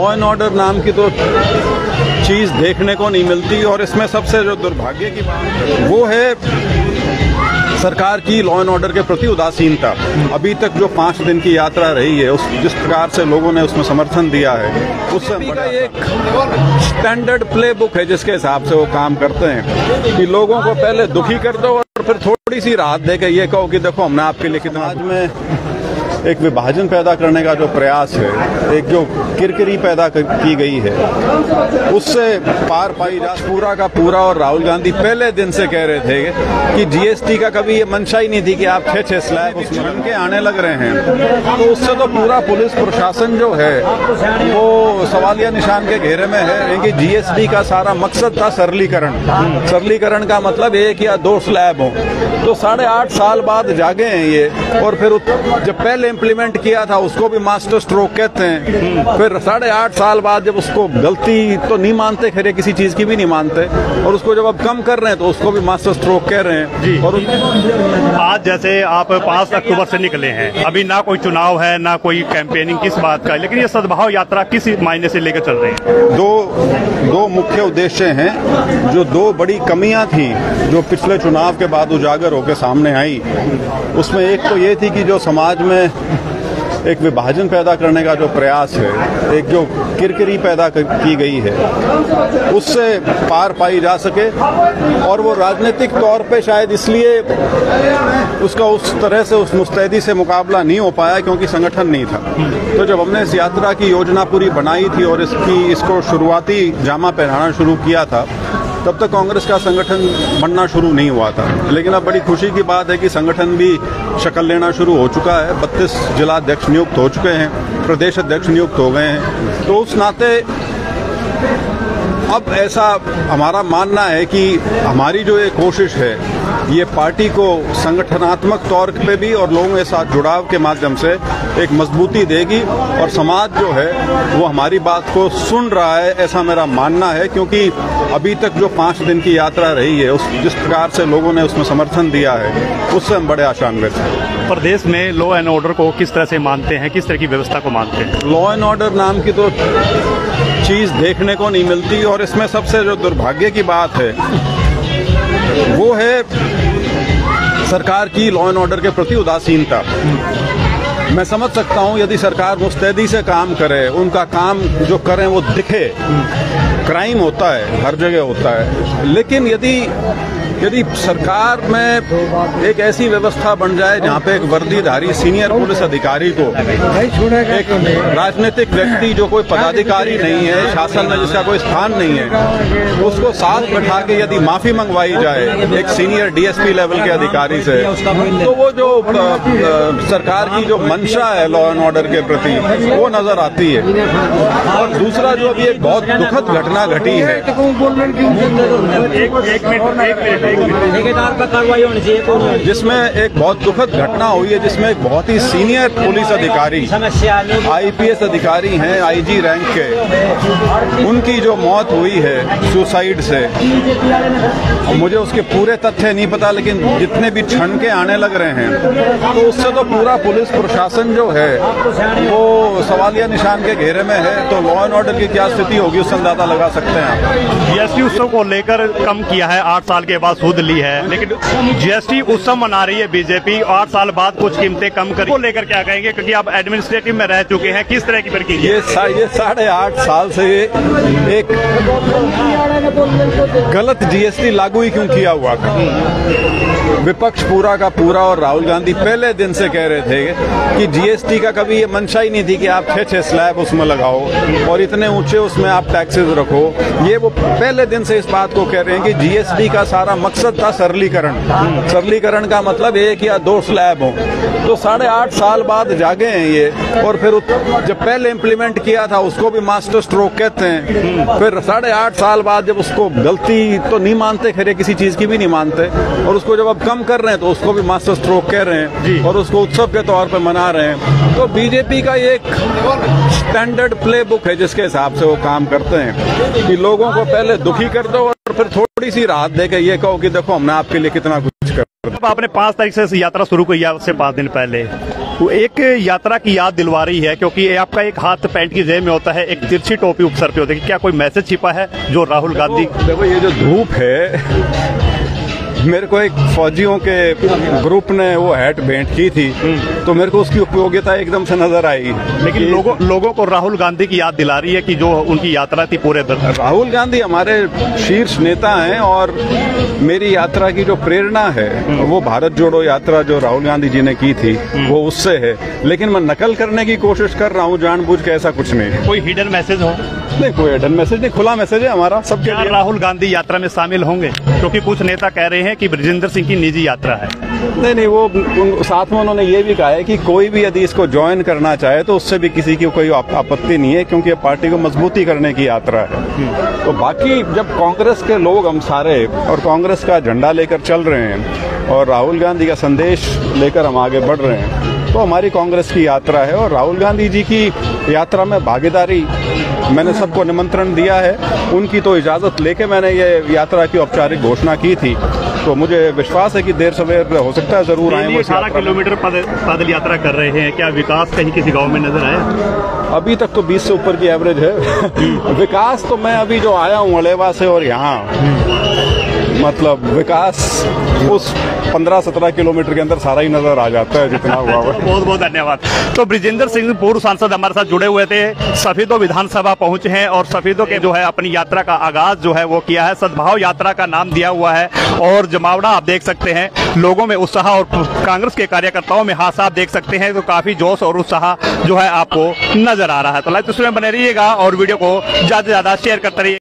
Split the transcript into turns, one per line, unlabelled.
Law and order नाम की तो चीज़ देखने को नहीं मिलती, और इसमें सबसे जो दुर्भाग्य की बात वो है सरकार की लॉ एंड ऑर्डर के प्रति उदासीनता। अभी तक जो 5 दिन की यात्रा रही है, उस जिस प्रकार से लोगों ने उसमें समर्थन दिया है, उससे बड़ा एक स्टैंडर्ड प्ले बुक है जिसके हिसाब से वो काम करते हैं कि लोगों को पहले दुखी कर दो और फिर थोड़ी सी राहत देके ये कहो कि देखो हमने आपके लिए कितना। आज में एक विभाजन पैदा करने का जो प्रयास है, एक जो किरकिरी पैदा की गई है, उससे पार पाई जा पूरा का पूरा। और राहुल गांधी पहले दिन से कह रहे थे कि जीएसटी का कभी ये मंशा ही नहीं थी कि आप 6 स्लैब उसमें के आने लग रहे हैं, तो उससे तो पूरा पुलिस प्रशासन जो है वो सवालिया निशान के घेरे में है। क्योंकि जीएसटी का सारा मकसद था सरलीकरण। सरलीकरण का मतलब 1 या 2 स्लैब हो, तो 8.5 साल बाद जागे हैं ये। और फिर जब पहले इम्प्लीमेंट किया था उसको भी मास्टर स्ट्रोक कहते हैं, फिर 8.5 साल बाद जब उसको गलती तो नहीं मानते, खैर किसी चीज की भी नहीं मानते, और उसको जब अब कम कर रहे हैं तो उसको भी मास्टर स्ट्रोक कह रहे हैं जी। और
आज जैसे आप 5 अक्टूबर से निकले हैं, अभी ना कोई चुनाव है ना कोई कैंपेनिंग किस बात का, लेकिन ये सद्भाव यात्रा किस मायने से लेकर चल रही है?
दो मुख्य उद्देश्य हैं। जो 2 बड़ी कमियां थी जो पिछले चुनाव के बाद उजागर होकर सामने आई, उसमें एक तो ये थी कि जो समाज में एक विभाजन पैदा करने का जो प्रयास है, एक जो किरकिरी पैदा की गई है, उससे पार पाई जा सके। और वो राजनीतिक तौर पे शायद इसलिए उसका उस तरह से उस मुस्तैदी से मुकाबला नहीं हो पाया क्योंकि संगठन नहीं था। तो जब हमने इस यात्रा की योजना पूरी बनाई थी और इसको शुरुआती जामा पहनाना शुरू किया था, तब तक कांग्रेस का संगठन बनना शुरू नहीं हुआ था। लेकिन अब बड़ी खुशी की बात है कि संगठन भी शक्ल लेना शुरू हो चुका है। 32 जिला अध्यक्ष नियुक्त हो चुके हैं, प्रदेश अध्यक्ष नियुक्त हो गए हैं। तो उस नाते अब ऐसा हमारा मानना है कि हमारी जो ये कोशिश है, ये पार्टी को संगठनात्मक तौर पे भी और लोगों के साथ जुड़ाव के माध्यम से एक मजबूती देगी, और समाज जो है वो हमारी बात को सुन रहा है, ऐसा मेरा मानना है। क्योंकि अभी तक जो 5 दिन की यात्रा रही है, उस जिस प्रकार से लोगों ने उसमें समर्थन दिया है, उससे हम बड़े आशान्वित हैं।
प्रदेश में लॉ एंड ऑर्डर को किस तरह से मानते हैं, किस तरह की व्यवस्था को मानते हैं?
लॉ एंड ऑर्डर नाम की तो चीज़ देखने को नहीं मिलती, और इसमें सबसे जो दुर्भाग्य की बात है वो है सरकार की लॉ एंड ऑर्डर के प्रति उदासीनता। मैं समझ सकता हूं यदि सरकार मुस्तैदी से काम करे, उनका काम जो करें वो दिखे। क्राइम होता है, हर जगह होता है, लेकिन यदि सरकार में एक ऐसी व्यवस्था बन जाए जहां पे एक वर्दीधारी सीनियर पुलिस अधिकारी को एक राजनीतिक व्यक्ति जो कोई पदाधिकारी नहीं है, शासन में जिसका कोई स्थान नहीं है, उसको साथ बैठा के यदि माफी मंगवाई जाए एक सीनियर डीएसपी लेवल के अधिकारी से, तो वो जो सरकार की जो मंशा है लॉ एंड ऑर्डर के प्रति वो नजर आती है। और दूसरा जो अभी एक बहुत दुखद घटना घटी है, जिसमें एक बहुत दुखद घटना हुई है, जिसमें एक बहुत ही सीनियर पुलिस अधिकारी, आईपीएस अधिकारी हैं, आईजी रैंक के, उनकी जो मौत हुई है सुसाइड से। मुझे उसके पूरे तथ्य नहीं पता, लेकिन जितने भी छन के आने लग रहे हैं, तो उससे तो पूरा पुलिस प्रशासन जो है वो सवालिया निशान के घेरे में है। तो लॉ एंड ऑर्डर की क्या स्थिति होगी उससे अंदाजा लगा सकते हैं आप।
जीएसटी उत्सव को लेकर कम किया है, 8 साल के बाद सूद ली है, लेकिन जीएसटी उत्सव मना रही है बीजेपी। 8 साल बाद कुछ कीमतें कम कर को लेकर क्या कहेंगे, क्योंकि आप एडमिनिस्ट्रेटिव में रह चुके हैं, किस तरह की प्रक्रिया?
ये 8.5 साल से एक गलत जीएसटी लागू ही क्यों किया हुआ था? विपक्ष पूरा का पूरा और राहुल गांधी पहले दिन से कह रहे थे कि जीएसटी का कभी ये मंशा ही नहीं थी कि आप 6 स्लैब उसमें लगाओ और इतने ऊंचे उसमें आप टैक्सेस रखो। ये वो पहले दिन से इस बात को कह रहे हैं कि जीएसटी का सारा मकसद था सरलीकरण। सरलीकरण का मतलब 1 या 2 स्लैब हो, तो 8.5 साल बाद जागे हैं ये। और फिर जब पहले इम्प्लीमेंट किया था उसको भी मास्टर स्ट्रोक कहते हैं, फिर 8.5 साल बाद जब उसको गलती तो नहीं मानते, खैर किसी चीज की भी नहीं मानते, और उसको जब अब कम कर रहे हैं तो उसको भी मास्टर स्ट्रोक कह रहे हैं और उसको उत्सव के तौर पे मना रहे हैं। तो बीजेपी का ये एक स्टैंडर्ड प्ले बुक है जिसके हिसाब से वो काम करते हैं कि लोगों को पहले दुखी कर दो और फिर थोड़ी सी राहत देके ये कहो कि देखो हमने आपके लिए कितना कुछ कर।
आपने 5 तारीख से यात्रा शुरू की है, उससे 5 दिन पहले एक यात्रा की याद दिलवा रही है, क्योंकि आपका एक हाथ पैंट की जेब में होता है, एक तिरछी टोपी सर पे होती है। क्या कोई मैसेज छिपा है जो राहुल गांधी?
देखो ये जो धूप है, मेरे को एक फौजियों के ग्रुप ने वो हैट भेंट की थी, तो मेरे को उसकी उपयोगिता एकदम से नजर आई।
लेकिन लोगों को राहुल गांधी की याद दिला रही है कि जो उनकी यात्रा थी पूरे दर।
राहुल गांधी हमारे शीर्ष नेता हैं और मेरी यात्रा की जो प्रेरणा है वो भारत जोड़ो यात्रा जो राहुल गांधी जी ने की थी वो उससे है। लेकिन मैं नकल करने की कोशिश कर रहा हूँ जानबूझ के, ऐसा कुछ नहीं।
कोई हिडन मैसेज हो?
नहीं, कोई हिडन मैसेज नहीं, खुला मैसेज है हमारा सबके लिए।
राहुल गांधी यात्रा में शामिल होंगे? क्योंकि कुछ नेता कह रहे हैं कि ब्रजेंद्र सिंह की निजी यात्रा है।
नहीं, वो साथ में उन्होंने ये भी कहा है कि कोई भी यदि इसको ज्वाइन करना चाहे तो उससे भी किसी की कोई आपत्ति नहीं है, क्योंकि पार्टी को मजबूती करने की यात्रा है। तो बाकी जब कांग्रेस के लोग हम सारे और कांग्रेस का झंडा लेकर चल रहे हैं और राहुल गांधी का संदेश लेकर हम आगे बढ़ रहे हैं, तो हमारी कांग्रेस की यात्रा है। और राहुल गांधी जी की यात्रा में भागीदारी मैंने सबको निमंत्रण दिया है, उनकी तो इजाजत लेके मैंने ये यात्रा की औपचारिक घोषणा की थी। तो मुझे विश्वास है कि देर सवेर हो सकता है जरूर आए।
18 किलोमीटर पैदल यात्रा कर रहे हैं, क्या विकास कहीं किसी गांव में नजर आया?
अभी तक तो 20 से ऊपर की एवरेज है। विकास तो मैं अभी जो आया हूँ अलेवा से और यहाँ, मतलब विकास उस 15-17 किलोमीटर के अंदर सारा ही नजर आ जाता है जितना हुआ है।
बहुत बहुत धन्यवाद। तो ब्रजेंद्र सिंह पूर्व सांसद हमारे साथ जुड़े हुए थे, सफेदों विधानसभा पहुंचे हैं और सफेदों के जो है अपनी यात्रा का आगाज जो है वो किया है। सद्भाव यात्रा का नाम दिया हुआ है और जमावड़ा आप देख सकते हैं, लोगों में उत्साह और कांग्रेस के कार्यकर्ताओं में हाथ आप देख सकते हैं, तो काफी जोश और उत्साह जो है आपको नजर आ रहा है। तो लाइव तस्वीर में बने रहिएगा और वीडियो को ज्यादा से ज्यादा शेयर करते रहिए।